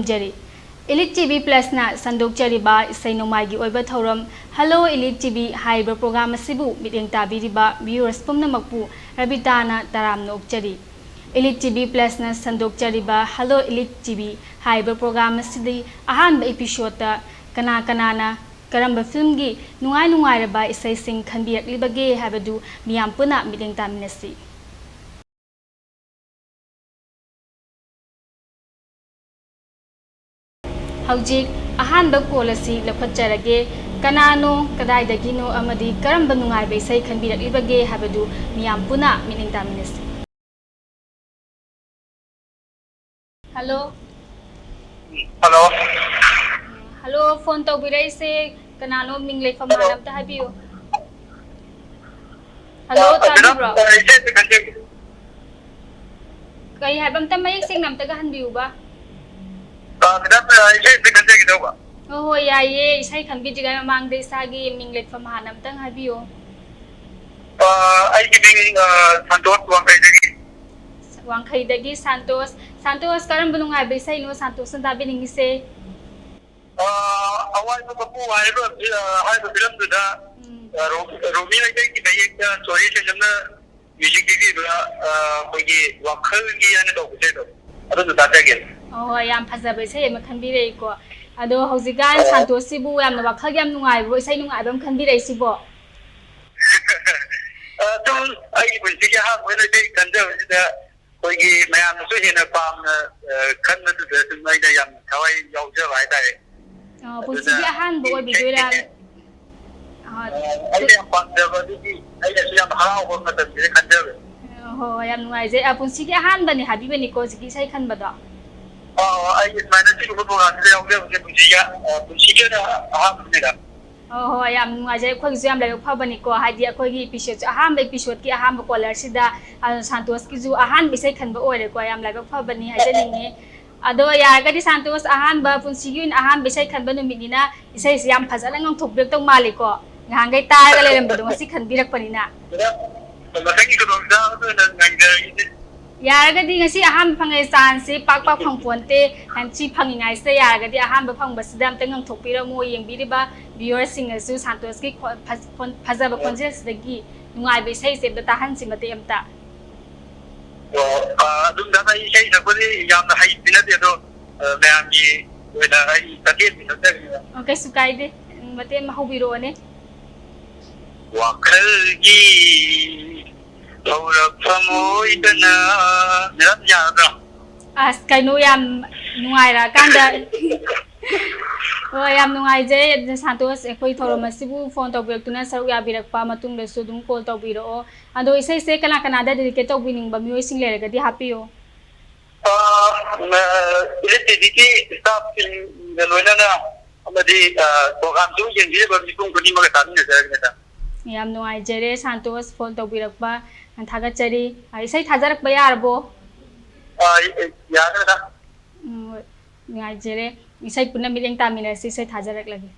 ꯇꯧꯖꯔꯤ Elite TV Plus na sandokjariba isay nomaigi oiba thoram Hello Elite TV haiba program asibu miteng tabiriba viewers pumnamakpu rabitana taramna okjari Elite TV Plus na sandokjariba Hello Elite TV haiba program asidi ahanba episode ta kana karamba film gi nungai raba isay sing khanbiraklibage habadu miyam puna miteng taminasi Haujik ahanba kolasi laphatjarage kanano kadaidagino amadi karamba nungaiba isay khanbiraklibage habadu miyam puna miteng taminasi Hello Hello phone tawbirai se kanano minglay famanam ta habiyo Hello tabibro Kay habam ta mayik sing nam taga hanbiyo ba Oh yaye isay khanbi jiga mang de sagi minglay famanam ta habiyo ay giving Santos Wangkhaidagi Santos karamba nungaiba isay no Santos ang dabi ningise awal ko po ay film da Romi na kay kinayek story sa jamna music TV da kogi wakhal gi ano to kusedo ado da tagel Oh yam phajaba isay ma khanbirei ko ado haujigan Santos sibu yam na wakhal yam nungaibo isay nungaibam khanbirei sibo tum ay bunti ya ha wala dai kanda da kogi mayam so hina pam kan na da mai da yam thawai yau ja bai dai Punsigi ahan bo bidura ay yam pang da ba di ay yam haraw ko na tabi kan da Oh yam nungai je punsigi ahan ba ni habiba ni ko sigi sai khan ba da ay mana si ko ba da yau ja punsigi da ahan ni da Oh yam nungai je khoi jam lai pha ba ni ko hadi akhoi gi episode ahan ba episode ki ahan ba caller sida Santos ki ju ahan bi sai khan ba ore ko yam lai ba pha ba ni hajaninge Ado yaragadi Santos ahanba punsigin ahan bisay khanba numinina isay siyam phajana ngang thukbek tong mali ko ngangay taraga lerambado ngasi khanbirak panina Yaragadi ngasi ahan phangay chance pak phangponte hanchi phangingai se yaragadi ahanba phangba sidam tang ngang thukpira mo yengbiriba viewers sing asu Santos ki phajaba concept dagi nungai bisay sebda tahan simate amta adum da ai sei na kodi yam na hai dina de do mayam gi wena ai taket ni ta Okay sukai de mate mahubiro ne wakhal gi aurak phamoi dana meram ya da As kaino yam nungai ra kanda Oh yam nungai je Santos ekhoi thoromasibu phone tawbirtuna saruk yabirakpa matung da su dum call tawbiro ado isai se kana da dedicate tawbining ba mioi sing leragadi hapiyo ELITETV staff in loina na amadi program du yen bi ba mi kung kuni ma ka ni da ga Yam nungai jere Santos phone tawbirakpa an thagachari isai thajarak ba yarbo ya da ngai jere isai punna mileng tamina isai thajarak lagi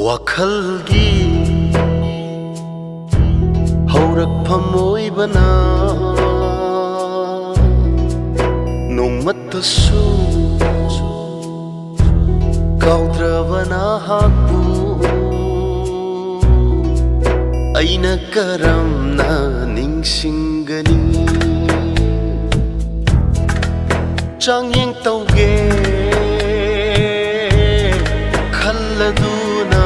Wakhalgi haurak phamoi bana nongmatasu kaudravana haku aina karamna ningsingani changyeng tauge khalladuna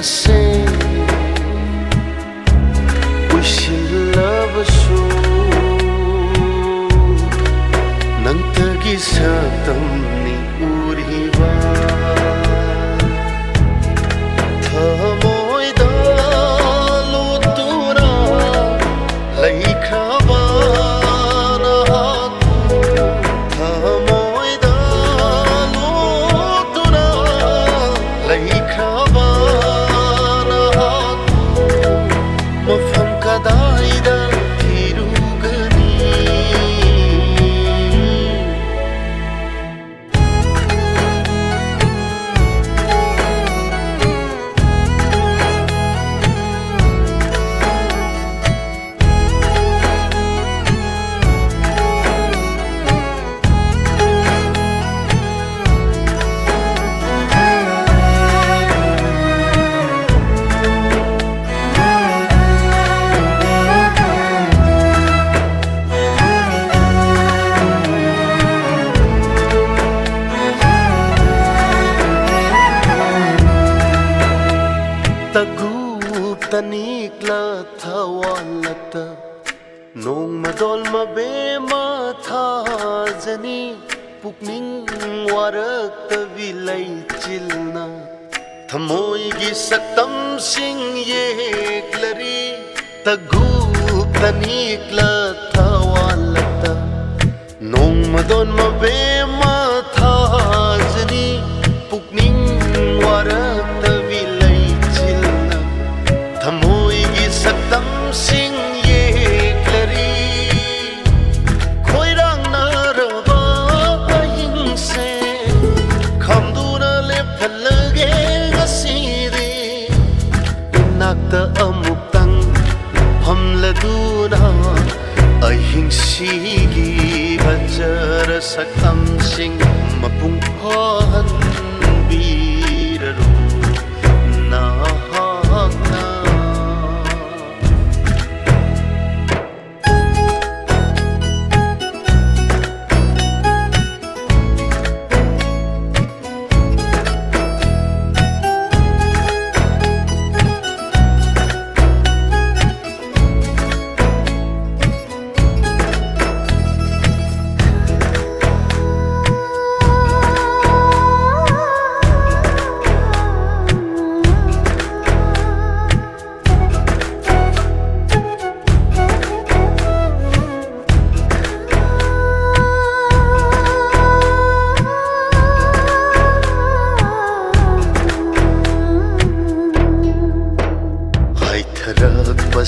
ase usilabasu nang tagi satam ni uriba thamoy da lutura laikhaba na thamoy da tanikla thawalata nong madol mabema thajani pukning warak tavilai chilna thamoi gi saktam sing yeklari tagu tanikla thawalata nong madol mabema thajani pukning warak tavilai chilna thamoi gi saktam sing yeklari khoirang naraba ahingse khamduna lephalage ngasiri inakta amuktang hamladuna ahingsigi bajara saktam sing mapung phan biraru nahakna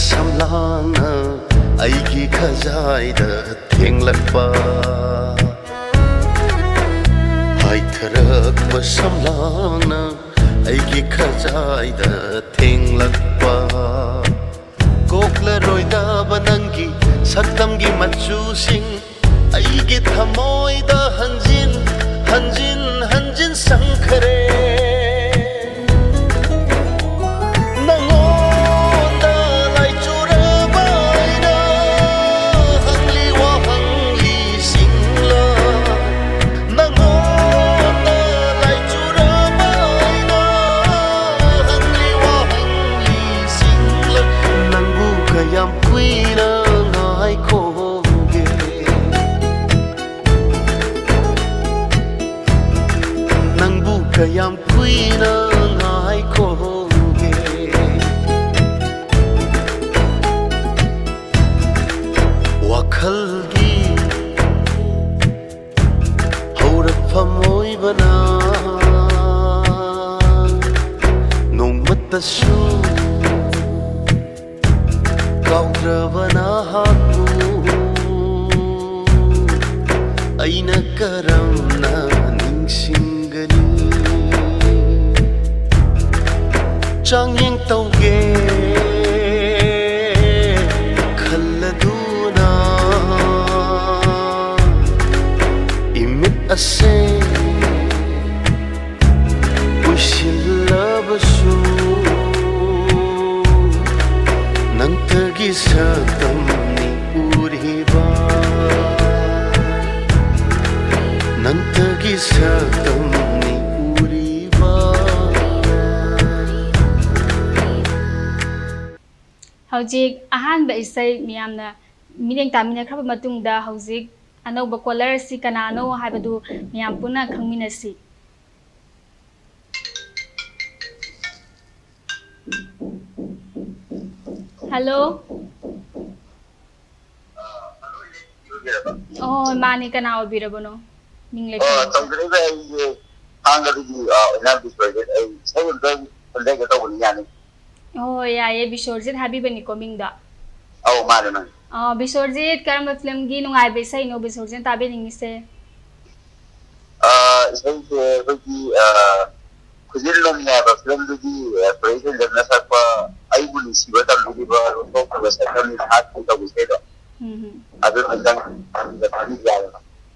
samlana aigi khajaida thenglakpa haitharak samlana aigi khajaida thenglakpa kokla roida banangi saktamgi machu sing aigi thamoida hanjin hanjin hanjin sankhare kayam kuina ngai koge wakhalgi haurak phamoi bana nongmatasu kaudravana hatu aina karamna ningsingani changyeng tauge khalladuna imit ase usillabasu nangtagi saktam ni uriba nangtagi saktam ni Hojik ahanba isay miyamna mineng tamina kraba matungda hojik anauba caller si kanano haibadu miyam puna khangminasi. Hello. Oh mani kana obirabano mingle. tawdreba ay angadi energy project ay seven day pandega tawni yani. Oh yeah, ye Bishorjit happy bani coming da. Oh mane man. Bishorjit karma film gi nungai be sai no Bishorjit tabe ningi se. Isay hoji kujil lo niya ba film du gi operation jarna sakpa ay buni siba tam du ba ro ko ba sa kam ni hat ko ta guse do. Adu andang da pani ya.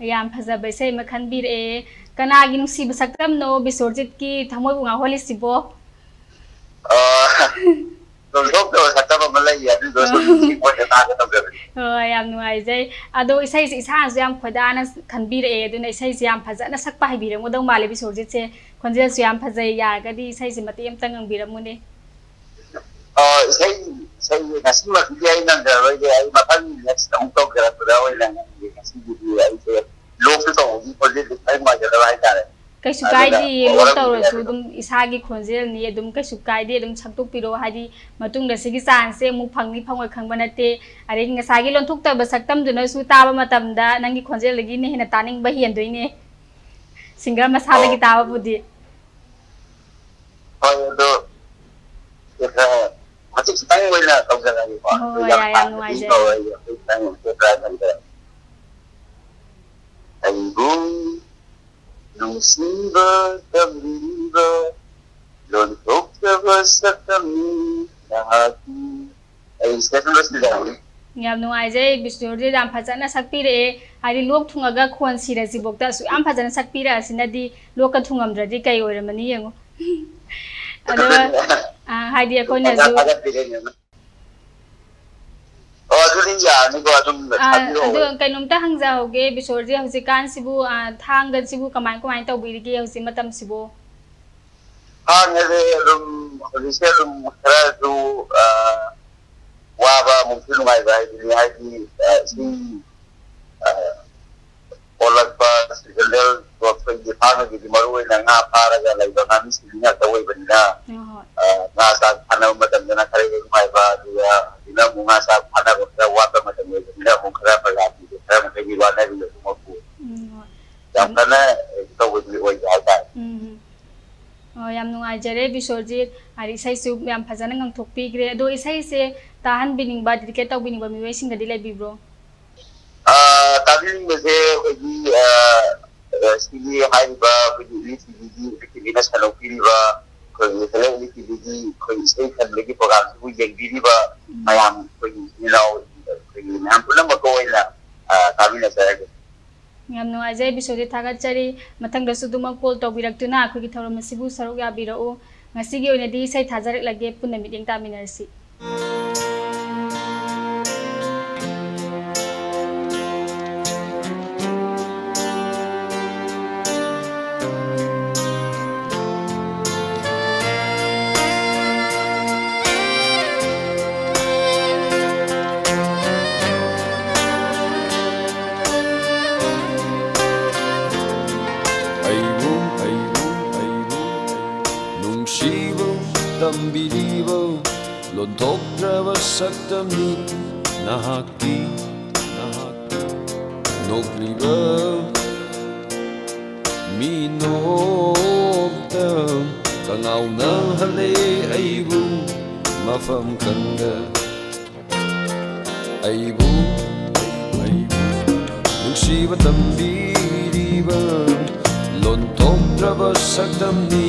Yam phaza be sai makhan bir e kanagi nusi basaktam no Bishorjit ki thamoi bunga holi sibo. yam nuai jai ado isai isa yam khadana khanbir e aduna isai yam phajana sakpa hibirang odong male Bishorjit se khonjel su yam phajai ya gadi isai se mate am tangang biramune say nasi makiya nang gawin ay matang next ang to kaya pala lang nasi video ay look to di pwede ay magdala tayo kaisu kaidi lo tawrasu dum isagi khonjel ni dum kaisu kaidi dum chaktuk piro hadi matung da sigi chance mu phangni phangoi khangba nate are ngasagi lon thuk ta ba saktam duna su taba matam da nangi khonjel lagi ne hena taning ba hian doine singra masada gi taba budi do ika mati kitang wala tawgala ni pa ya nuai je nung simba tabliba lontok na sa kami na hati ay special sila ngam nuai je bisnuri ram phajana sakpire hari lok thungaga khon sira jibokta su am phajana sakpira sinadi loka thungamdradi kai oramani yengo ado hadi akona zu ado kainomta hangjaoge bisorji haujikan sibu thangga sibu kamai kamai tawbirige hauji matam sibu ngere rum khara du waba mungkin mai bai ni haji si olakpa sigel waktu di phang di maru na nga para ga lai ba kami sinya tawai banina nga sa ana matam na kare mai ba dia dina bunga sa ana ba waba matam dina mung khara pa ga di khara mai ni wa na di mo ku jam kana tawai ni oi ja ta yam nungai jare bisorji ari sai su yam phajana ngang thokpi gre do isai se tahan bining ba dedicate taw bining ba mi wesing ga dilai bibro tadi mese di sini hai ba di di na salong pili ba ko selain di di ko isai kan lagi program su yang di ba mayam ko you know ko nam pula ma ko ila tadi na sa ngam no ajai bisode thaga chari mathang da su duma call to biraktuna khoi gi thoram sibu saruk ya birao ngasi gi oina di sai thajarek lage punna meeting ta minersi Tambiribo lontok drava saktamni nahaki nokriba minoktam kangau na hale aibu mafam kanga aibu nuksiba tambiriba lontok drava saktamni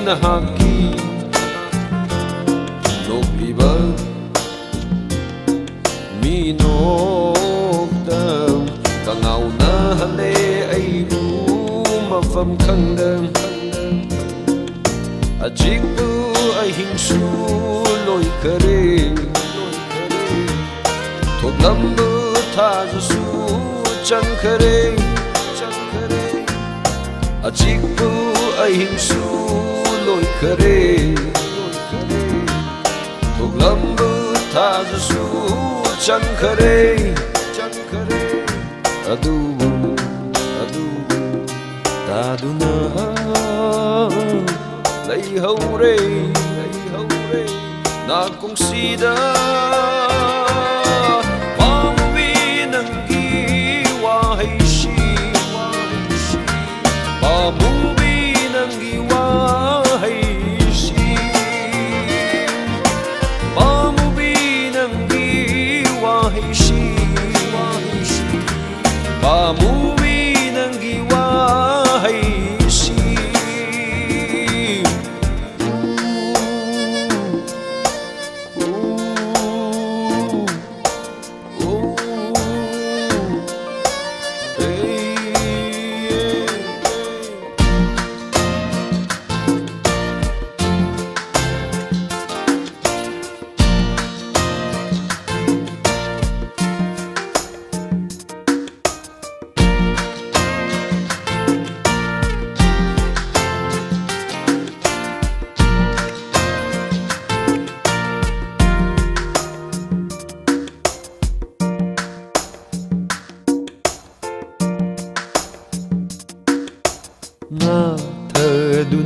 nahaki Nokriba minokdam kangau na hale aibu mafam kangdam ajikbu ahingsu loi kare thoklambu thajasu changkare ajikbu ahingsu loi kare Lambu tajasu changkare adu taduna lay haure na kung sida pambi nangi wahaishi pambi nangi wahaishi Pamuwi nangi wahaishi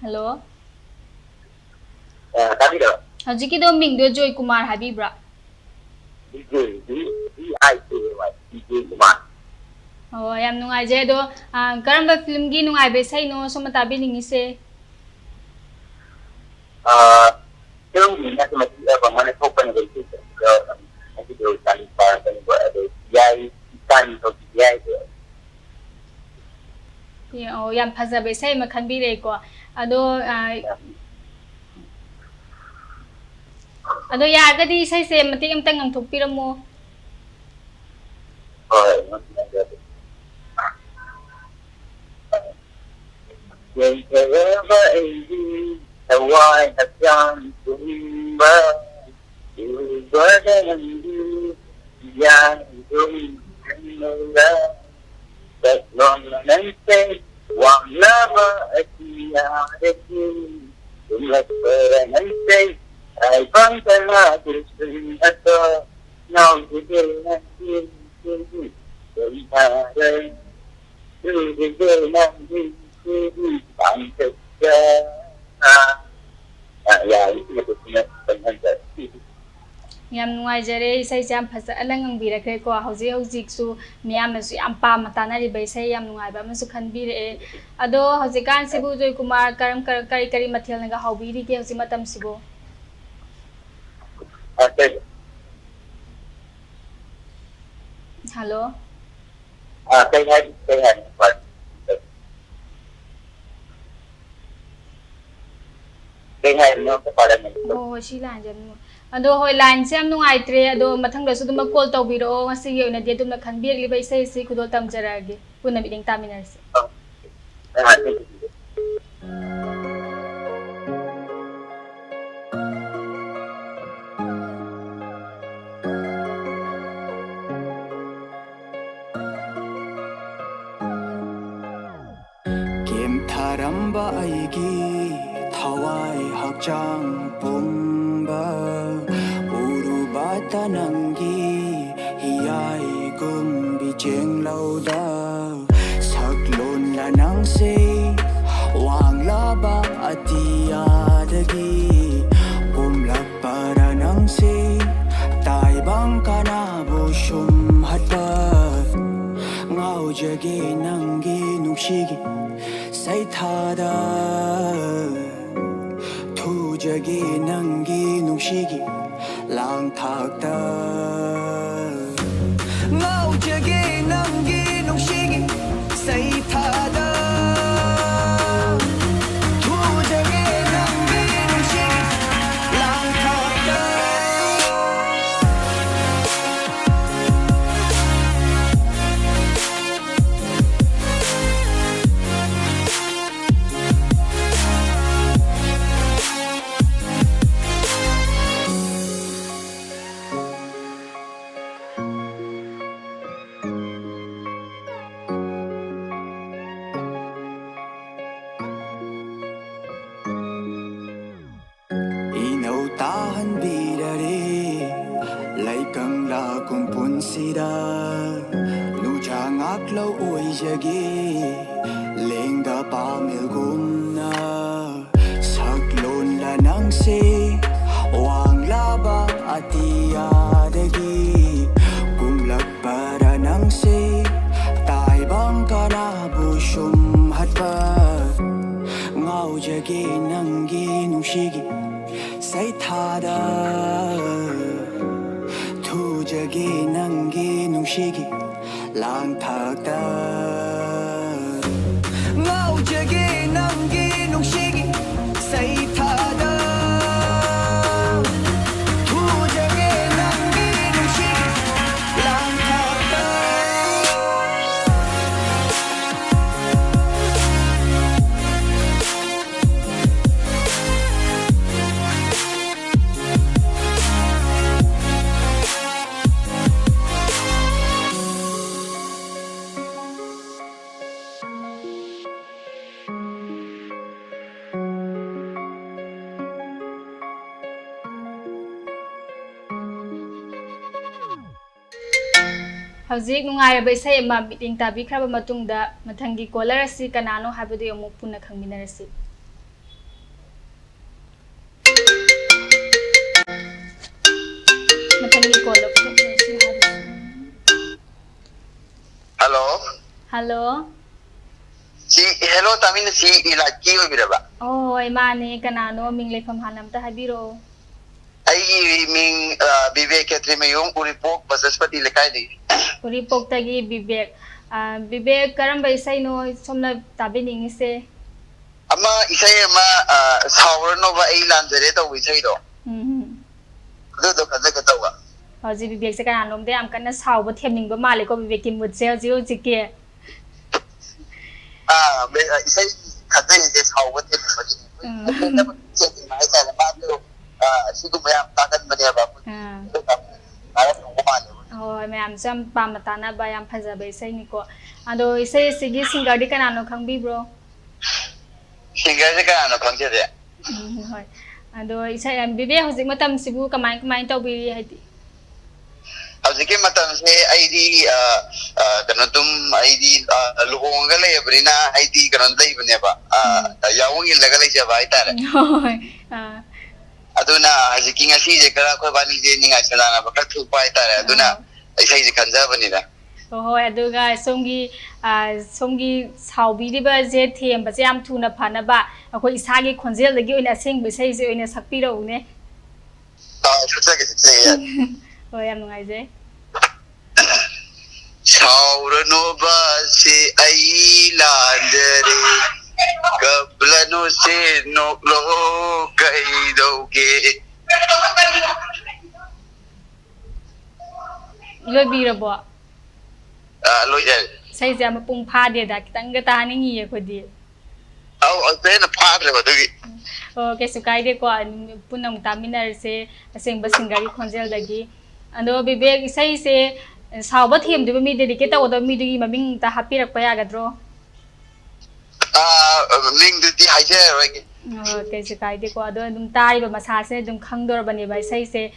Hello. Tabiro. Hajiki do mingdo Joy Kumar habibra. DJ DJ Kumar. Oh, yam nungai je do karamba film gi nungai be sai no so matabi ningi se. Yung minat masih bagaimana open itu ke nanti dia cari kan buat ada yai ikan atau yai tu. Ya, oh yam phaza be sai ma khan bi re ko. Ado ado ya ga di sai se mati am tang ang thuk piramo. Yang kedua ini Hawaii yang tumba juga dengan yang tumba Teklon nanti wang lama tiada jumlah nanti ay bang tengah terus atau now juga nanti daripada juga nanti bang kerja ya itu betul benar Yam nungai jare sai jam phaza alang ang bira kre ko hauji su miyam su yam pa matana ri bai sai yam nungai ba masu khan bi re ado hauji kan sibu Joy Kumar karam kari mathel nga haubi ri ke hauji matam sibo Hello Say hi but say hi no kepada mereka. Oh sila jam ado hoi line se am nungai tre ado mathang da su dum call taw biro ngasi yo na de dum khan bi li bai sai si khudol tam jarage punna biding taminar se Taramba aigi thawai hakchang pumba urubata nangi hiyai gumbi cheng lauda saklon la nang se wang laba atia dagi kumlak para nang se tai bang kana bushum hatpa ngau jage nangi nushigi say thada thu jage nangi nushigi lang thakta ngau jage nangi nushigi say thada thu jage nangi nushigi lang thakta tahan bidare laikang la kumpun sida nu changak lo oi jage lenga pamil gumna saklon la nang se wang laba atia dagi kumlak para nang se tai bang kana bushum hatpa ngau jage nangi nushigi say thada thu jage nangi nushigi lang thakta ngau jage nangi nushigi say thada thu jage nangi nushigi lang thakta Hauzik nungai sai ma meeting tabi khraba matungda mathangi caller asi kanano habadu amuk punna khangminarasi call up. Hello. Hello. Si hello tamin si ilaki biraba. Oh, ay mani kanano ming lefam hanam ta habiro. Ai ming Vivek Mayung Uripok Basaspati lekai di. Uripok tagi Vivek. Vivek karam ba isay no somna tabi ningi se. Ama isay ama sauro ba ay lanjare to isay do. Do kaza katawa. Hoji Vivek se kanano de am kana saw ba them ning ba male ko Vivek ki mut se ji ke. Isay kaza ni de saw ba them ba ni. Mai sa ba do sigumaya takan mani ba. Oh, ma'am, some pamatana by Ampaza by Sainico. And though he says, Sigi singer Dicanano can be bro. Singa no consider. And though he said, and Bibi has the Matam Sibu, mind to be. As the game matam say ID Kanatum ID Luhongale Brina ID Kananda Neva Yawung Legalize by Aduna as a king as he Karabani Dining as a Katu Paita Aduna I say the Kanzavanida. Oh, Aduga Songi Saubi Zeti and Bazam Tuna Panaba, a quick Sagi conceal the given a sing besides in a Sapiro, ne? Oh, I am Nize. Sauranova se Ailandere Kaplano se no lo Kaidoke. Lobirabo. Loyal. Says I'm a pung party that Tangatani here could deal. Oh, then a part of it. Okay, so Kaide ko Punam Tamina say a sing Basingari conceal the gay. And though be big say, how about him to be dedicated or the meeting the happy Payagadro? Link the Hijack. Okay, so Kaide ko don't die but Masasa don't come door by say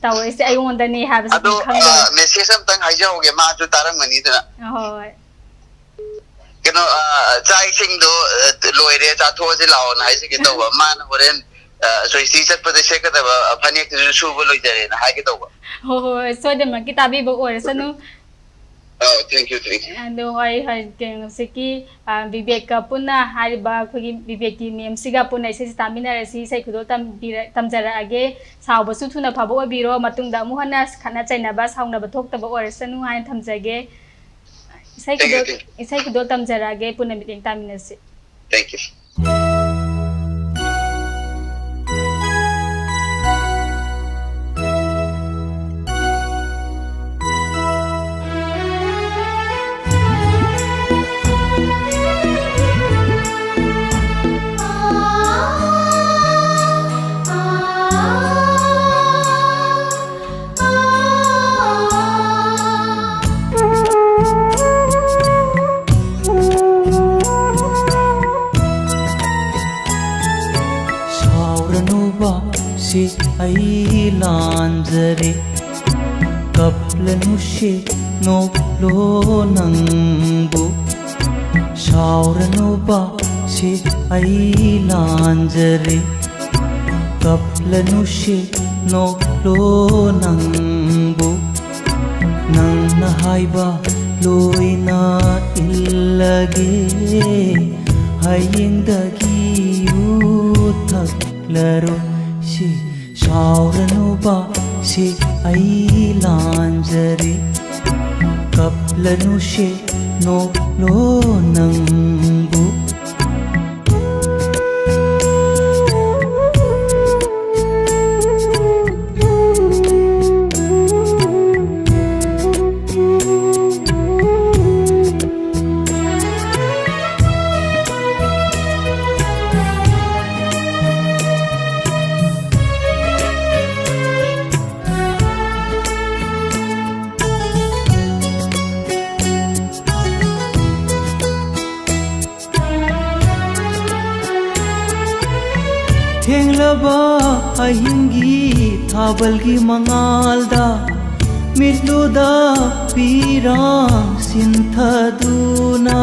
Towers. I want the name have some message something Hijack a man to Taramanida. Oh, You know, Zai do Loire towards the law and I think it over man or then so he sees it for the sake of a panic to the shoe and hike it over. oh, so the Makitabi or Sanu. Oh, thank you. And though I had Siki, Viveka Puna, Hariba, Viveki, Siga Puna, Stamina, as he said, Tamzara Age, Saubasutuna Pabo Biro, Matunda Muhanas, Kanata Nabas, how never talked about or Sanu and Tamzage. It's like Tamzara, Puna meeting Taminasi. Thank you. Ai lanjare kaplanushe no lo nangbu shauranu ba se ai lanjare kaplanushe no lo nangbu nang na haiba loina illage hayindagi uthaklaro she shauranu ba se ai lanjare kaplanushe no lo nangbu Thenglaba ahingi thabalgi mangalda mitluda pirang sinthaduna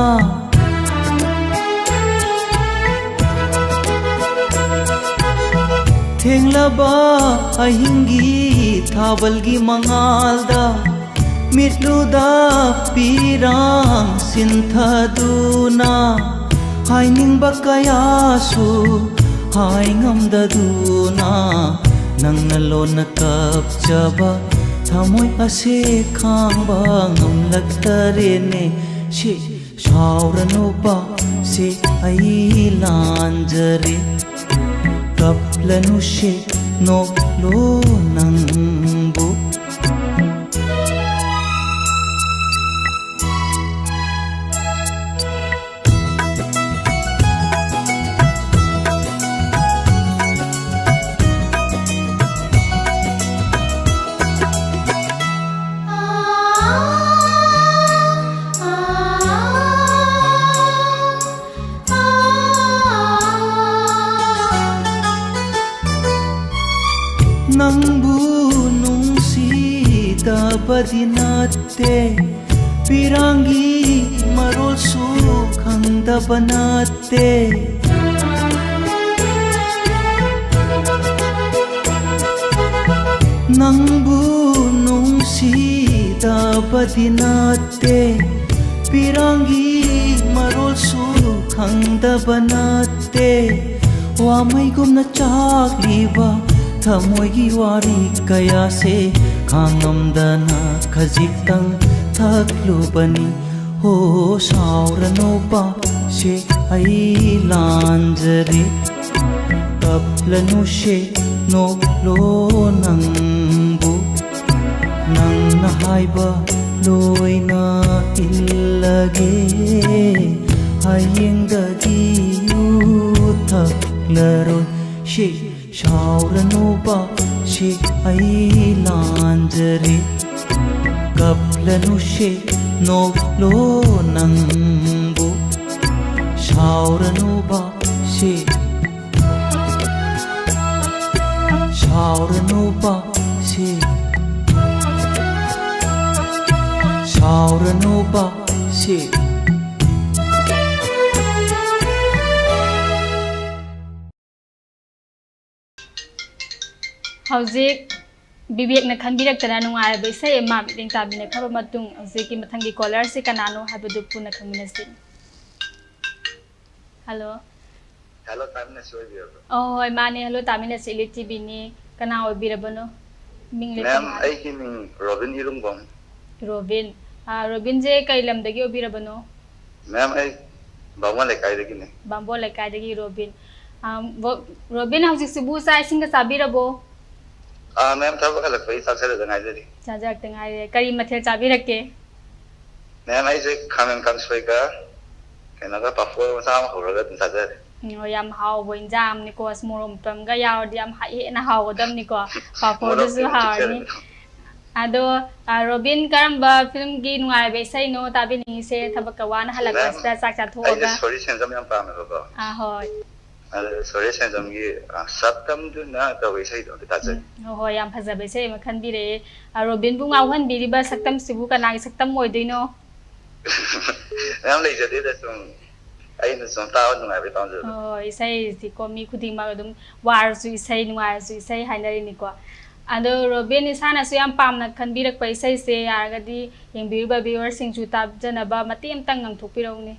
Thenglaba ahingi thabalgi mangalda mitluda pirang sinthaduna hainingba kayasu haingamdaduna nangna lona kapchaba thamoi ase khangba ngamlaktarene she shauranuba se ai lanjare kaplanu she noklo nangbu nangbu nungsidabadi natte pirangi marol su khangdaba natte nangbu nungsidabadi natte pirangi marol su khangdaba natte wamaigumna chakliba thamoigi wari kaya se khangamdana khajiktang thaklubani ho sauranoba she ai lanjare kaplanu she noklo nangbu nangna haiba loina illage hayengdagi uthaklaro she shauranuba she ai lanjare kaplanu she noklo nangbu shauranuba she shauranuba she shauranuba she Hauzik bibek na khanbiraktana nungai isai ama miting tabine khaba matung hauzik ki mathangi caller se kanano habadu puna khaminasi. Hello. Hello, Tamina Soybiyo. Oh, hoy mani hello Tamina se ELITETV ni kana obirabano. Mingle Ma'am, ay kining Robin Irungbong. Robin. Robin je kai lamdagi obirabano. Ma'am, ay Bangwa Lekay dagi ne. Bambo Lekay dagi Robin. Robin hauzik sibu sa isinga sabirabo. Ma'am, tawag ka lagpay saksara da ngay dali. Sajak tengay kari mathil sabirakke. Ma'am, ay je kamen kamsoy ka. Kaya naga papo sama huraga dun sajara. Yam hao bo injam ni ko asmurum tam ga yaw yam hai na hao dam ni ko papo du ha ni ado Robin karamba film gi nungai be sai no tabi ni se thabakawana halakwa sta sak cha thoga sorry sensam yang pam ba. hoy sorry sensam gi saptam du na ta we sai do ta je. Hoy yam phaja be sai makhan bi re Robin bu ngau han bi ba saktam sibu kana gi saktam moi dei no. Ma'am lai jade da sum ai na sum taw nungai be taw je. Isai ti ko mi khuding ma dum war su isai nungai su isai hainari ni ko ado Robin isana su yam pamna khanbirak pa isai se yargadi yengbiba viewers sing chu tab janaba matim tang ngam thokpirau ni.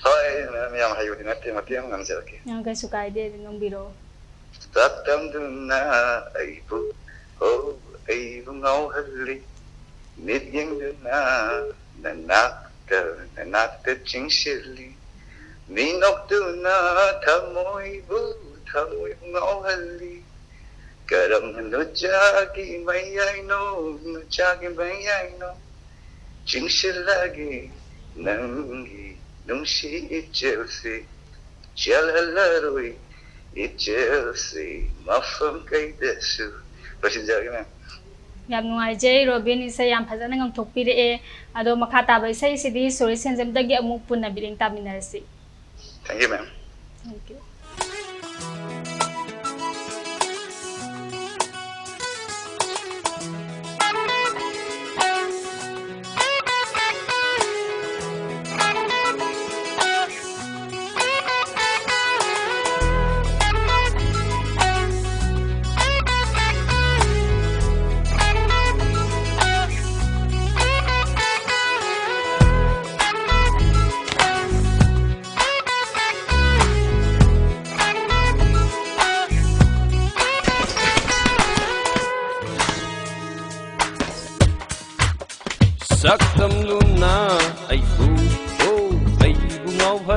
Hoy ma'am yam hayu ni matim ngam je ke. Yang ga su kai de ngam biro. Saptam du na ai bu oh ai bu ngau hali nit yang du na nak te ching shili ni nok tu na thamoi bu thamoi ngau hali karam no jagi mai ai no ching shilagi nangi nungshi ichelse chalaloi ichelse mafam kai desu pasin jagi na Yam nungai jai Robin isai yam phajana ngam thokpire e ado makha ta ba isai sidi sori senjam dagi amuk punna biring taminarsi. Thank you, ma'am. Thank you.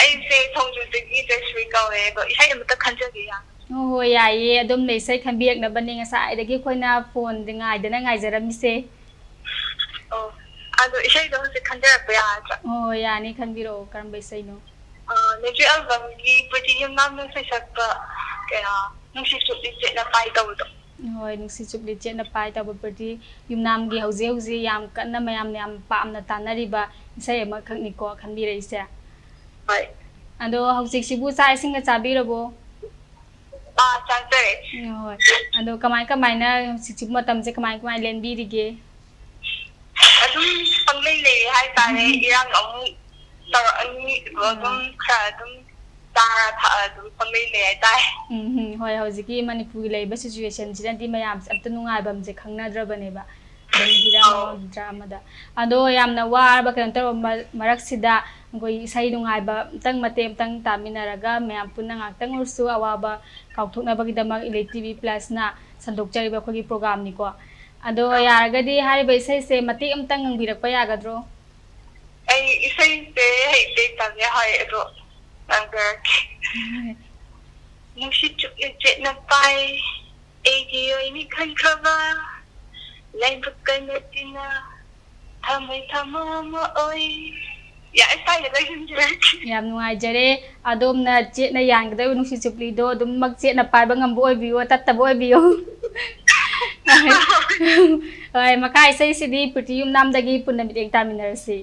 ꯑꯩꯁꯦ ꯊꯣꯡꯖꯨꯗꯒꯤ ꯖयꯁ꯭ꯔꯤ ꯀꯧꯋꯦ ꯑꯗꯣ ꯏꯁꯩ ꯑꯃꯇ ꯈꯟꯖꯒꯦ ꯌꯥꯝ ꯍꯣꯏ ꯌꯥꯏꯌꯦ ꯑꯗꯨꯝ ꯏꯁꯩ ꯈꯟꯕꯤꯔꯛꯅꯕꯅꯦ ꯉꯁꯥꯏꯗꯒꯤ ꯑꯩꯈꯣꯏꯅ ꯐꯣꯟꯗ ꯉꯥꯏꯗꯅ ꯉꯥꯏꯖꯔꯝꯃꯤꯁꯦ ꯑꯣ ꯑꯗꯣ ꯏꯁꯩꯗꯣ ꯍꯧꯖꯤꯛ ꯈꯟꯖꯔꯛꯄ ꯌꯥꯒꯗ꯭ꯔꯥ ꯍꯣꯏ ꯌꯥꯅꯤ ꯈꯟꯕꯤꯔꯛꯑꯣ ꯀꯔꯝꯕ ꯏꯁꯩꯅꯣ ꯅꯦꯇ꯭ꯔꯤ ꯑꯦꯜꯕꯝꯒꯤ ꯄ꯭ꯔꯤꯇꯤ ꯌꯨꯝꯅꯥꯝꯅ ꯁꯩꯁꯛꯄ ꯀꯩꯅꯣ ꯅꯨꯡꯁꯤꯠ ꯆꯨꯞꯂꯤ ꯆꯦꯠꯅ ꯄꯥꯏ ꯇꯧꯕꯗꯣ ꯍꯣꯏ ꯅꯨꯡꯁꯤꯠ ꯆꯨꯞꯂꯤ ꯆꯦꯠꯅ ꯄꯥꯏ ꯇꯧꯕ ꯄ꯭ꯔꯤꯇꯤ ꯌꯨꯝꯅꯥꯝꯒꯤ ꯍꯧꯖꯤꯛ ꯌꯥꯝ ꯀꯟꯅ ꯃꯌꯥꯝꯅ ꯌꯥꯝ ꯄꯥꯝꯅ ꯇꯥꯟꯅꯔꯤꯕ ꯏꯁꯩ ꯑꯃꯈꯛꯅꯤꯀꯣ ꯈꯟꯕꯤꯔꯛꯏꯁꯦ ꯍꯣꯏ ꯑꯗꯣ ꯍꯧꯖꯤꯛꯁꯤꯕꯨ ꯆꯥꯛ ꯏꯁꯤꯡꯒ ꯆꯥꯕꯤꯔꯕꯣ ꯆꯥꯖꯔꯦ ꯍꯣꯏ ꯑꯗꯣ ꯀꯃꯥꯏꯅ ꯍꯧꯖꯤꯛꯁꯤꯕꯨ ꯃꯇꯝꯁꯦ ꯀꯃꯥꯏ ꯂꯦꯟꯕꯤꯔꯤꯒꯦ ꯑꯗꯨꯝ ꯄꯪꯂꯩ ꯂꯩꯔꯦ ꯍꯥꯏꯇꯥꯔꯦ ꯏꯔꯥꯡ ꯑꯃꯨꯛ ꯇꯧꯔꯛꯑꯅꯤ ꯑꯗꯨꯝ ꯈꯔ ꯑꯗꯨꯝ ꯆꯥꯔ ꯊꯛꯑ ꯑꯗꯨꯝ ꯄꯪꯂꯩ ꯂꯩ ꯍꯥꯏꯇꯥꯔꯦ ꯍꯣꯏ ꯍꯧꯖꯤꯛꯀꯤ ꯃꯅꯤꯄꯨꯔꯒꯤ ꯂꯩꯔꯤꯕ ꯁꯤꯆꯨꯋꯦꯁꯟꯁꯤꯅꯗꯤ ꯃꯌꯥꯝꯁꯦ ꯑꯝꯇ ꯅꯨꯡꯉꯥꯏꯕꯝꯁꯦ ꯈꯪꯅꯗ꯭ꯔꯕꯅꯦꯕ ꯑꯗꯨꯝ ꯍꯤꯔꯝ ꯑꯃꯗ ꯑꯃꯗ ꯑꯗꯣ ꯌꯥꯝꯅ ꯋꯥꯔꯕ ꯀꯩꯅꯣ ꯇꯧꯔꯕ ꯃꯔꯛꯁꯤꯗ ꯑꯩꯈꯣꯏ ꯏꯁꯩ ꯅꯨꯡꯉꯥꯏꯕ ꯑꯝꯇꯪ ꯃꯇꯦꯛ ꯑꯝꯇꯪ ꯇꯥꯃꯤꯟꯅꯔꯒ ꯃꯌꯥꯝ ꯄꯨꯟꯅ ꯉꯥꯛꯇꯪ ꯑꯣꯏꯔꯁꯨ ꯑꯋꯥꯕ ꯀꯥꯎꯊꯣꯛꯅꯕꯒꯤꯗꯃꯛ ꯏꯂꯤꯠ ꯇꯤꯚꯤ ꯄ꯭ꯂꯁꯅ ꯁꯟꯗꯣꯛꯆꯔꯤꯕ ꯑꯩꯈꯣꯏꯒꯤ ꯄ꯭ꯔꯣꯒ꯭ꯔꯥꯝꯅꯤꯀꯣ ꯑꯗꯣ ꯌꯥꯔꯒꯗꯤ ꯍꯥꯏꯔꯤꯕ ꯏꯁꯩꯁꯦ ꯃꯇꯦꯛ ꯑꯃꯇꯪ ꯉꯪꯕꯤꯔꯛꯄ ꯌꯥꯒꯗ꯭ꯔꯣ ꯑꯩ ꯏꯁꯩꯁꯦ ꯍꯩꯇꯦ ꯇꯝꯃꯦ ꯍꯥꯏ ꯑꯗꯣ ꯉꯪꯖꯔꯛꯀꯦ ꯅꯨꯡꯁꯤꯠ ꯆꯨꯞꯂꯤ ꯆꯦꯠꯅ ꯄꯥꯏ ꯑꯩꯒꯤ ꯑꯣꯏꯅꯤ ꯈꯟꯈ꯭ꯔꯕ ꯂꯥꯏꯕꯛꯀ ꯅꯠꯇꯤꯅ ꯊꯃꯣꯏ ꯊꯃꯣ ꯑꯃ ꯑꯣꯏ ꯁ꯭ꯋꯥꯏꯗ ꯂꯣꯏꯁꯤꯟꯖꯔꯛꯀꯦ ꯌꯥꯝ ꯅꯨꯡꯉꯥꯏꯖꯔꯦ ꯑꯗꯣꯝꯅ ꯆꯦꯠꯅ ꯌꯥꯟꯒꯗꯕ ꯅꯨꯡꯁꯤꯠ ꯆꯨꯞꯂꯤꯗꯣ ꯑꯗꯨꯝꯃꯛ ꯆꯦꯠꯅ ꯄꯥꯏꯕ ꯉꯝꯕ ꯑꯣꯏꯕꯤꯌꯣ ꯇꯠꯇꯕ ꯑꯣꯏꯕꯤꯌꯣ ꯍꯣꯏ ꯃꯈꯥ ꯏꯁꯩꯁꯤꯗꯤ ꯄ꯭ꯔꯤꯇꯤ ꯌꯨꯝꯅꯥꯝꯗꯒꯤ ꯄꯨꯟꯅ ꯃꯤꯠꯌꯦꯡ ꯇꯥꯃꯤꯟꯅꯔꯁꯤ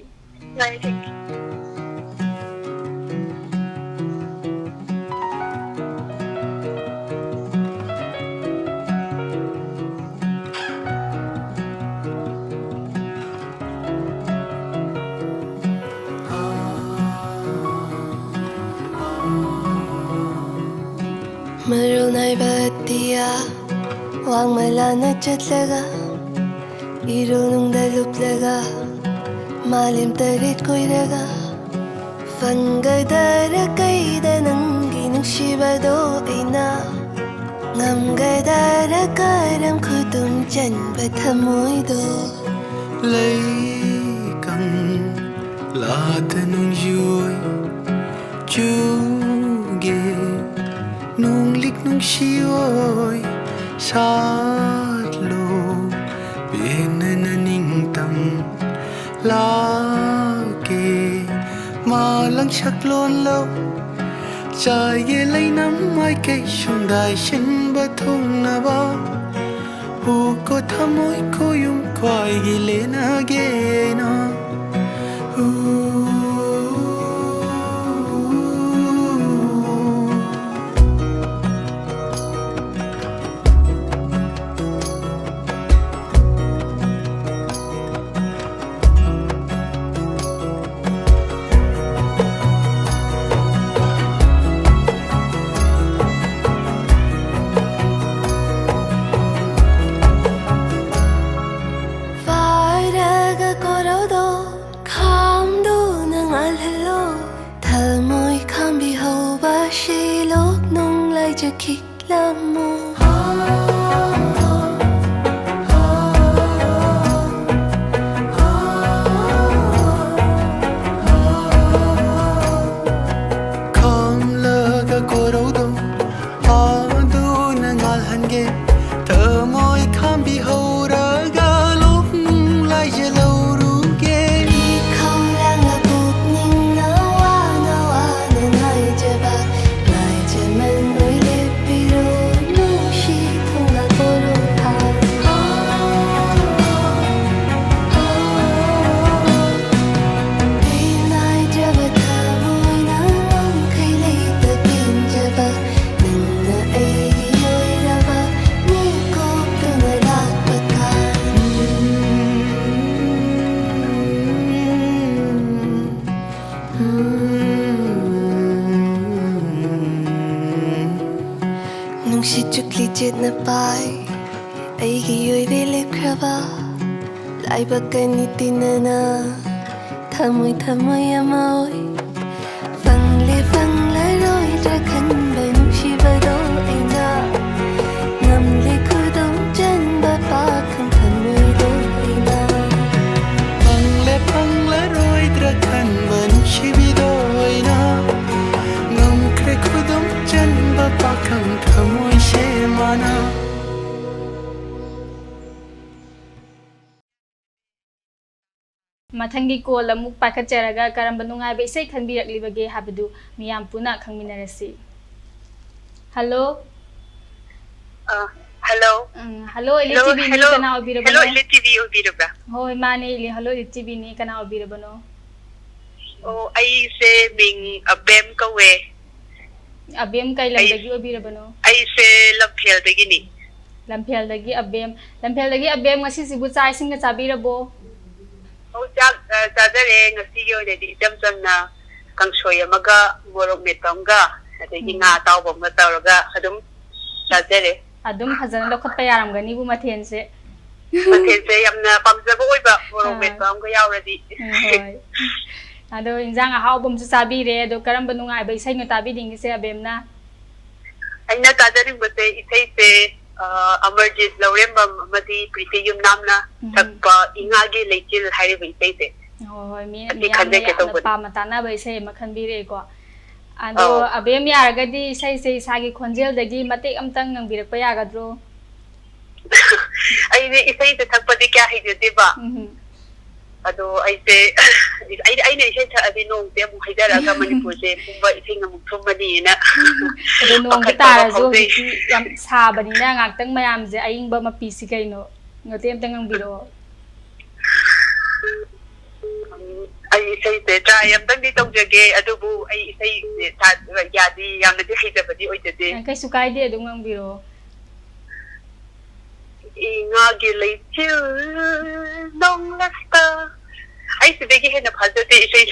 ꯃꯔꯨ ꯅꯥꯏꯕ ꯑꯇꯤꯌꯥ ꯋꯥꯡꯃꯂꯥꯅ ꯆꯠꯂꯒ ꯏꯔꯨꯅꯨꯡꯗ ꯂꯨꯞꯂꯒ ꯃꯥꯂꯦꯝ ꯇꯔꯦꯠ ꯀꯣꯏꯔꯒ ꯐꯪꯒꯗꯔ ꯀꯩꯗ ꯅꯪꯒꯤ ꯅꯨꯡꯁꯤꯕꯗꯣ ꯑꯩꯅ ꯉꯝꯒꯗꯔ ꯀꯔꯝ ꯈꯨꯗꯨꯝ ꯆꯟꯕ ꯊꯃꯣꯏꯗꯣ ꯂꯩꯀꯪ ꯂꯥꯗ ꯅꯣꯡꯖꯨꯏ ꯆꯨꯒꯦ ꯅꯨꯡꯂꯤꯛ ꯅꯨꯡꯁꯤꯌꯣꯏ ꯁꯥꯠꯂꯣ ꯄꯦꯟꯅ ꯅꯤꯡꯇꯝ ꯂꯥꯛꯀꯦ ꯃꯥꯂꯪ ꯁꯛꯂꯣꯟ ꯂꯧ ꯆꯥꯏꯒꯦ ꯂꯩꯅꯝ ꯃꯥꯏꯀꯩ ꯁꯨꯝꯗꯥꯏ ꯁꯤꯟꯕ ꯊꯨꯡꯅꯕ ꯍꯨꯀꯣ ꯊꯃꯣꯏ ꯈꯣꯌꯨꯝ ꯈ꯭ꯋꯥꯏꯒꯤ ꯂꯦꯅꯒꯦꯅ ꯅꯨꯡꯁꯤꯠ ꯆꯨꯞꯂꯤ ꯆꯦꯠꯅ ꯄꯥꯏ ꯑꯩꯒꯤ ꯑꯣꯏꯔꯦ ꯂꯦꯞꯈ꯭ꯔꯕ ꯂꯥꯏꯕꯛꯀꯅꯤ ꯇꯤꯟꯅꯅ ꯊꯃꯣꯏ ꯊꯃꯣꯏ ꯑꯃ ꯑꯣꯏ ꯐꯪꯂꯔꯣꯏꯗ꯭ꯔꯥ ꯈꯟꯕ ꯅꯨꯡꯁꯤꯕꯗꯣ ꯑꯩꯅ ꯉꯝꯂꯦ ꯈꯨꯗꯨꯝ ꯆꯟꯕ ꯄꯥꯈꯪ ꯊꯃꯣꯏꯗꯣ ꯑꯩꯅ ꯐꯪꯂꯔꯣꯏꯗ꯭ꯔꯥ ꯈꯟꯕ ꯅꯨꯡꯁꯤꯕꯤꯗꯣ ꯑꯩꯅ ꯃꯊꯪꯒꯤ ꯀꯣꯜ ꯑꯃꯨꯛ ꯄꯥꯏꯈꯠꯆꯔꯒ ꯀꯔꯝꯕ ꯅꯨꯡꯉꯥꯏꯕ ꯏꯁꯩ ꯈꯟꯕꯤꯔꯛꯂꯤꯕꯒꯦ ꯍꯥꯏꯕꯗꯨ ꯃꯤꯌꯥꯝ ꯄꯨꯟꯅ ꯈꯪꯃꯤꯟꯅꯔꯁꯤ hello hello hello ELITETV ni kana obirabano hello ELITETV obirabra hoi mane hello ELITETV ni kana obirabano oh ai se ming abem kawe abem kai lamdagi obirabano ai se lamphel dagi ni lamphel dagi abem ngasi sibu chai singa chabirabo oh chadare ngasi gi oide idam jamna kangsoi amaga morok metamga adagi nga tawbam ga tawraga adum chadare adum phajana lokhat pa yaramgani bu mathense yamna pamjaba oiba morok metamga yawradi hoi ado injang ahawbam chu chabire ado karamba nungai bai sai ngata bi dingi se abemna aina tadaring bate ithai se Amarjit Laurembam amadi Priti Yum Namna takpa ingagi leichil hairi bai ithai se hoi mi pa matana bai sai makhanbire ko ado abem yaragadi sai sai sagi khonjel dagi matek amtang nangbirakpa yagadro ai ne ithai se thakpadi kya hijete ba ado ai se ai ne isai tha adi nong te mu haidara ga Manipur se pumba isai ngamuk thumani na ado nong tara zo yam sabani na ngaktang mayam je aingba mapi si kaino ngote amtang ngangbiro ai isai te try amtang di tawjage adubu ai isai tha yadi yamna di hidabadi oitade kai sukai de adu ngangbiro ingagi leichil nong lasta ai sibegi hena phajate isai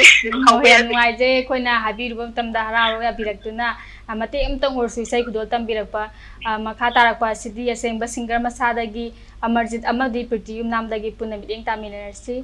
hoi ngai je koina habiru tamda hararo ya biraktuna amate amtang horsu isai kudol tambirakpa makha tarakpa sidi asengba singer masadagi Amarjit amadi Priti Yum namdagi punna mideng taminarsi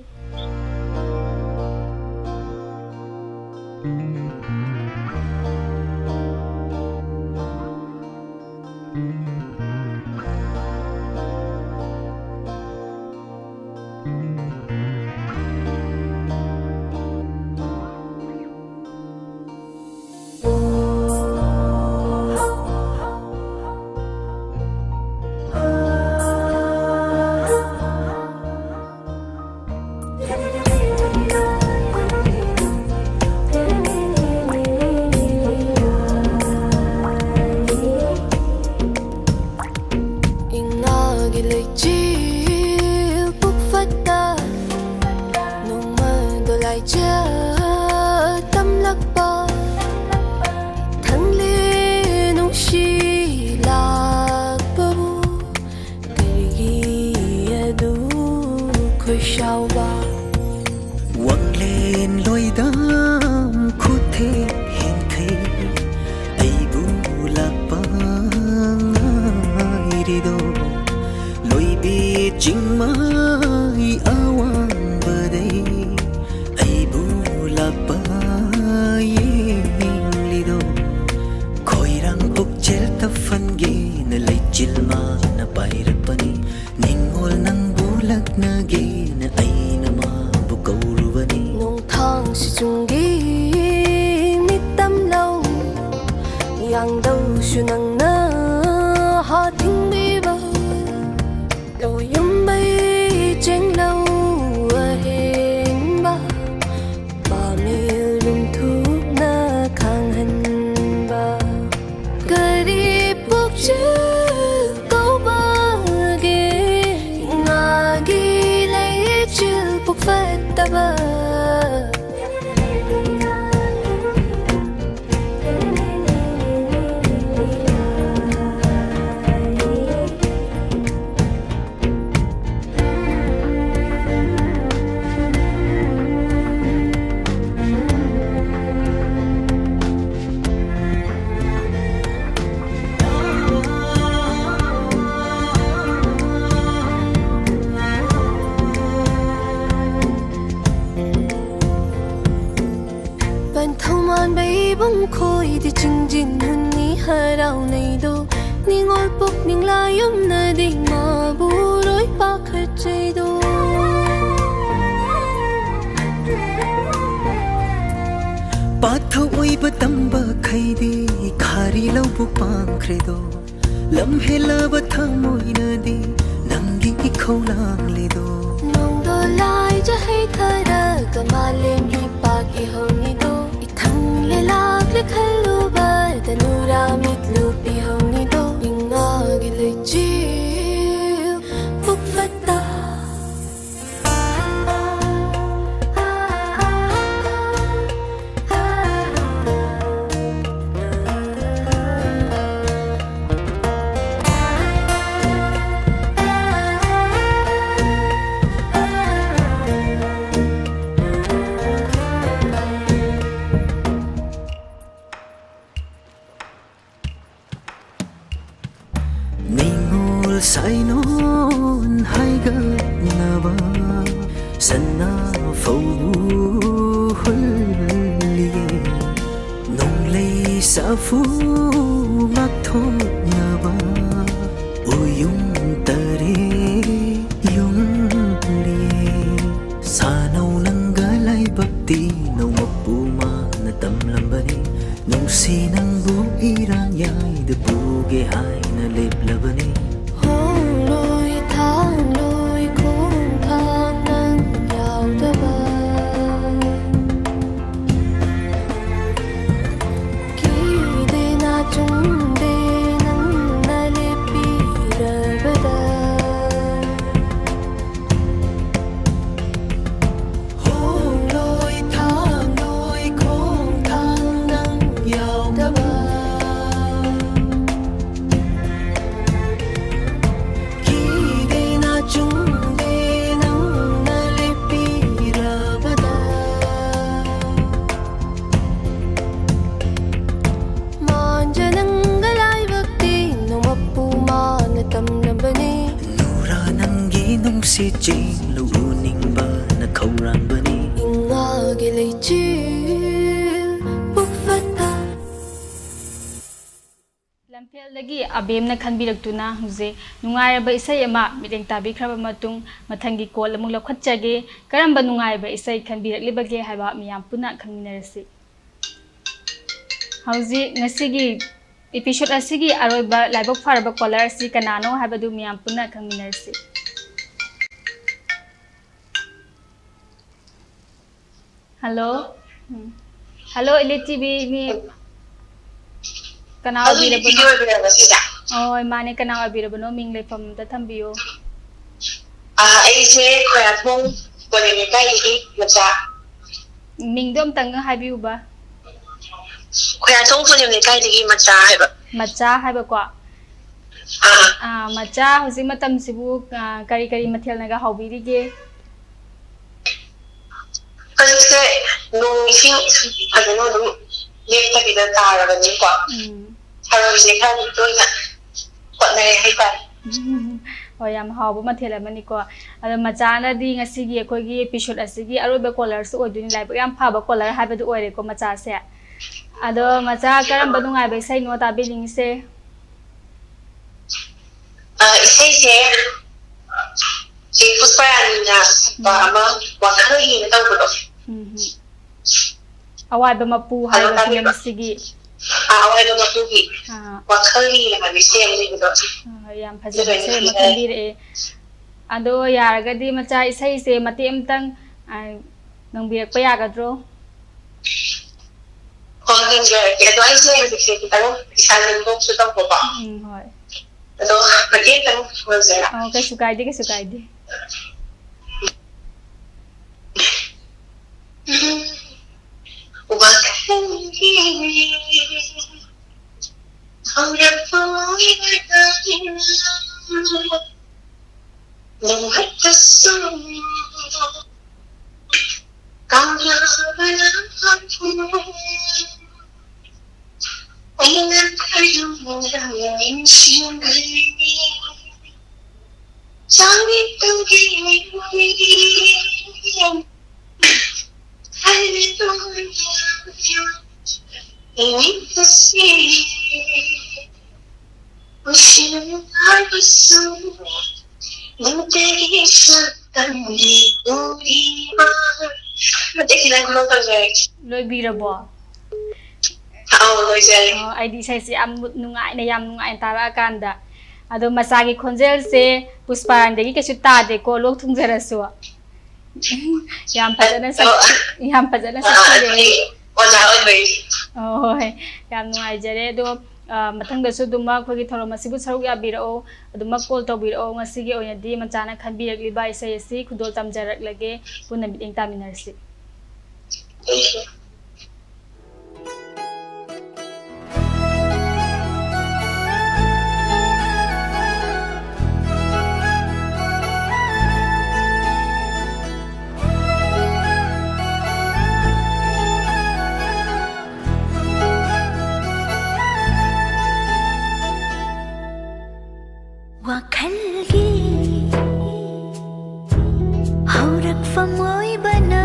lam helaba thamoina di nangi khaulang le do nong do lai ja hai thara kamalem hi pa ki honi do ithang le lak le khalu ba tanura mit lu pi honi do inga gi le ji pukfata sai non hai ga na ba sanna phau liye nong lei sa fu mak tho na ba uyung tare yung liye sa nau nang ga lai bakti nau mapu ma na tam lambani nong si nang bu irang yai de bu ge hai na lep labani si ching lu ning ba na khâu ran ba ni inga ge le chi pukfata lamphel lagi abem na khanbirak tuna huje nungai ba isai ama mideng tabi khraba matung mathangi kol amung lokhat chage karamba nungai ba isai khanbirak libage haiba miyam puna khangminarasi hauji ngasigi episode asigi aroiba laibok faraba caller si kanano haibadu miyam puna khangminarasi Hello. Hello, ELITETV ni kanal abirabano. Oh, mane kanal abirabano ming lefam ta thambiyo. Ai se khoya thong kone ne kai gi macha. Ming dom tang haibiu ba. Khoya thong kone ne kai gi macha haiba. Macha haiba kwa. Macha hosi matam sibu kari kari mathel naga hawbirige. Kasi nung ising ano nung left na kita taragan niyo ko. Harap siya kan ito na kot na hay pa. Oh yam hawbo mathel amani ko. Ado machana di ngasigi akogi episode asigi aroba caller so oduni live yam phaba caller haibadu oire ko macha se. Ado macha karamba nungai ba sai no tabiling se. Isay se puspayan niya ba ama wakal hi na tawag ko. Awai ba mapu haiba film sige. Awai ba mapu hi. Wakal hi na mabisi ang nito. Yam phajaba se makandire. Ado yaragadi macha isai se mati amtang nang birak pa yagadro. Hanggang ito ay siya yung sige ano isalan ko sa tawag ko ba. Hoy. Ado nakita mo sir. Okay, sukaydi. Loi birabo. ID sai si am nungai na yam nungai tara kanda. Ado masagi khonjel se pusparang degi kesu ta de ko lok thungjarasu. ꯌꯥꯝ ꯐꯖꯅ ꯁꯛꯆꯔꯦ ꯑꯣꯖꯥ ꯑꯣꯏꯕꯩ ꯍꯣꯏ ꯌꯥꯝ ꯅꯨꯡꯉꯥꯏꯖꯔꯦ ꯑꯗꯣ ꯃꯊꯪꯗꯁꯨ ꯑꯗꯨꯝ ꯑꯩꯈꯣꯏꯒꯤ ꯊꯧꯔꯝ ꯑꯁꯤꯕꯨ ꯁꯔꯨꯛ ꯌꯥꯕꯤꯔꯛꯑꯣ ꯑꯗꯨꯃꯛ ꯀꯣꯜ ꯇꯧꯕꯤꯔꯛꯑꯣ ꯉꯁꯤꯒꯤ ꯑꯣꯏꯅꯗꯤ ꯃꯆꯥꯅ ꯈꯟꯕꯤꯔꯛꯂꯤꯕ ꯏꯁꯩ ꯑꯁꯤ ꯈꯨꯗꯣꯜ ꯇꯝꯖꯔꯛꯂꯒꯦ ꯄꯨꯟꯅ ꯃꯤꯠꯌꯦꯡ ꯇꯥꯃꯤꯟꯅꯔꯁꯤ ꯋꯥꯈꯜꯒꯤ ꯍꯧꯔꯛꯐꯝ ꯑꯣꯏꯕꯅ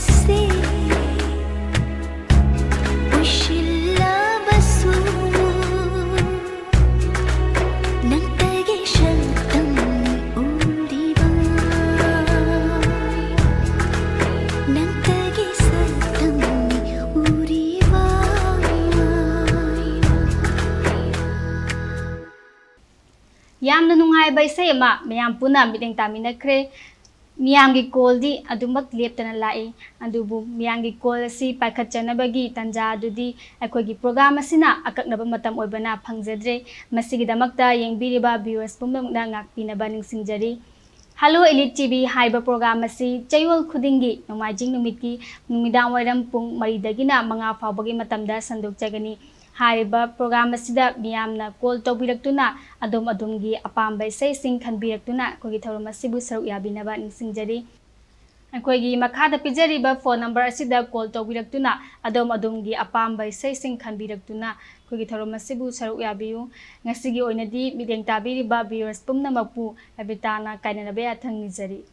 ꯑꯁꯤ ꯎꯏꯁꯤꯜꯂꯕꯁꯨ ꯅꯪꯇꯒꯤ ꯁꯛꯇꯝꯅꯤ ꯎꯔꯤꯕ ꯅꯪꯇꯒꯤ ꯁꯛꯇꯝꯅꯤ 우리와 ꯌꯥꯝꯅ ꯅꯨꯡꯉꯥꯏꯕ ꯏꯁꯩ ꯑꯃ ꯃꯌꯥꯝ ꯄꯨꯟꯅ ꯃꯤꯠꯌꯦꯡ ꯇꯥꯃꯤꯟꯅꯈ꯭ꯔꯦ ꯃꯤꯌꯥꯝꯒꯤ ꯀꯣꯜꯗꯤ ꯑꯗꯨꯃꯛ ꯂꯦꯞꯇꯅ ꯂꯥꯛꯏ ꯑꯗꯨꯕꯨ ꯃꯤꯌꯥꯝꯒꯤ ꯀꯣꯜ ꯑꯁꯤ ꯄꯥꯏꯈꯠꯆꯅꯕꯒꯤ ꯇꯥꯟꯖꯥ ꯑꯗꯨꯗꯤ ꯑꯩꯈꯣꯏꯒꯤ ꯄ꯭ꯔꯣꯒ꯭ꯔꯥꯝ ꯑꯁꯤꯅ ꯑꯀꯛꯅꯕ ꯃꯇꯝ ꯑꯣꯏꯕꯅ ꯐꯪꯖꯗ꯭ꯔꯦ ꯃꯁꯤꯒꯤꯗꯃꯛꯇ ꯌꯦꯡꯕꯤꯔꯤꯕ ꯚꯤꯎꯋꯔꯁ ꯄꯨꯝꯅꯃꯛꯅ ꯉꯥꯛꯄꯤꯅꯕ ꯅꯤꯡꯁꯤꯡꯖꯔꯤ ꯍꯜꯂꯣ ꯏꯂꯤꯠ ꯇꯤꯚꯤ ꯍꯥꯏꯕ ꯄ꯭ꯔꯣꯒ꯭ꯔꯥꯝ ꯑꯁꯤ ꯆꯌꯣꯜ ꯈꯨꯗꯤꯡꯒꯤ ꯅꯣꯡꯃꯥꯏꯖꯤꯡ ꯅꯨꯃꯤꯠꯀꯤ ꯅꯨꯃꯤꯗꯥꯡꯋꯥꯏꯔꯝ ꯄꯨꯡ 4ꯗꯒꯤꯅ 5 ꯐꯥꯎꯕꯒꯤ ꯃꯇꯝꯗ ꯁꯟꯗꯣꯛꯆꯒꯅꯤ ꯍꯥꯏꯔꯤꯕ ꯄ꯭ꯔꯣꯒ꯭ꯔꯥꯝ ꯑꯁꯤꯗ ꯃꯤꯌꯥꯝꯅ ꯀꯣꯜ ꯇꯧꯕꯤꯔꯛꯇꯨꯅ ꯑꯗꯣꯝꯒꯤ ꯑꯄꯥꯝꯕ ꯏꯁꯩꯁꯤꯡ ꯈꯟꯕꯤꯔꯛꯇꯨꯅ ꯑꯩꯈꯣꯏꯒꯤ ꯊꯧꯔꯝ ꯑꯁꯤꯕꯨ ꯁꯔꯨꯛ ꯌꯥꯕꯤꯅꯕ ꯅꯤꯡꯁꯤꯡꯖꯔꯤ ꯑꯩꯈꯣꯏꯒꯤ ꯃꯈꯥꯗ ꯄꯤꯖꯔꯤꯕ ꯐꯣꯟ ꯅꯝꯕꯔ ꯑꯁꯤꯗ ꯀꯣꯜ ꯇꯧꯕꯤꯔꯛꯇꯨꯅ ꯑꯗꯣꯝꯒꯤ ꯑꯄꯥꯝꯕ ꯏꯁꯩꯁꯤꯡ ꯈꯟꯕꯤꯔꯛꯇꯨꯅ ꯑꯩꯈꯣꯏꯒꯤ ꯊꯧꯔꯝ ꯑꯁꯤꯕꯨ ꯁꯔꯨꯛ ꯌꯥꯕꯤꯌꯨ ꯉꯁꯤꯒꯤ ꯑꯣꯏꯅꯗꯤ ꯃꯤꯠꯌꯦꯡ ꯇꯥꯕꯤꯔꯤꯕ ꯚꯤꯎꯋꯔꯁ ꯄꯨꯝꯅꯃꯛꯄꯨ ꯔꯕꯤꯇꯥꯅ ꯀꯥꯏꯅꯅꯕ ꯌꯥꯊꯪ ꯅꯤꯖꯔꯤ